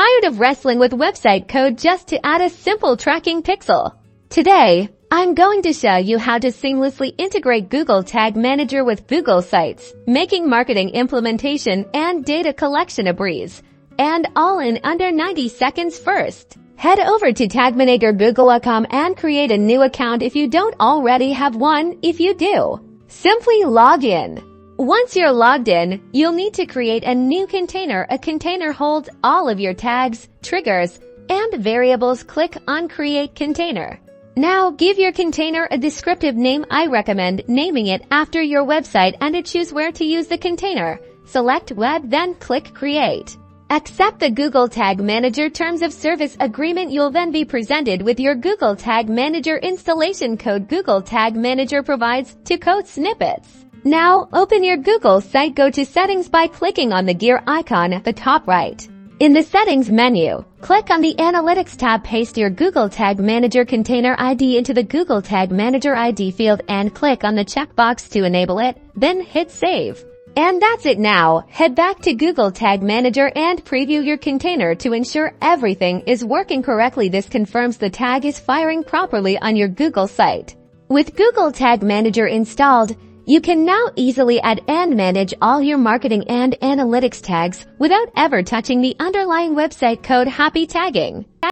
Tired of wrestling with website code just to add a simple tracking pixel? Today, I'm going to show you how to seamlessly integrate Google Tag Manager with Google Sites, making marketing implementation and data collection a breeze. And all in under 90 seconds. First, head over to tagmanagergoogle.com and create a new account if you don't already have one. If you do, simply log in. Once you're logged in, you'll need to create a new container. A container holds all of your tags, triggers, and variables. Click on Create Container. Now, give your container a descriptive name. I recommend naming it after your website and choose where to use the container. Select Web, then click Create. Accept the Google Tag Manager Terms of Service Agreement. You'll then be presented with your Google Tag Manager installation code. Google Tag Manager provides two code snippets. Now, open your Google site. Go to Settings by clicking on the gear icon at the top right. In the Settings menu, click on the Analytics tab. Paste your Google Tag Manager container ID into the Google Tag Manager ID field and click on the checkbox to enable it, then hit Save. And that's it. Now, head back to Google Tag Manager and preview your container to ensure everything is working correctly. This confirms the tag is firing properly on your Google site. With Google Tag Manager installed, you can now easily add and manage all your marketing and analytics tags without ever touching the underlying website code. Happy tagging!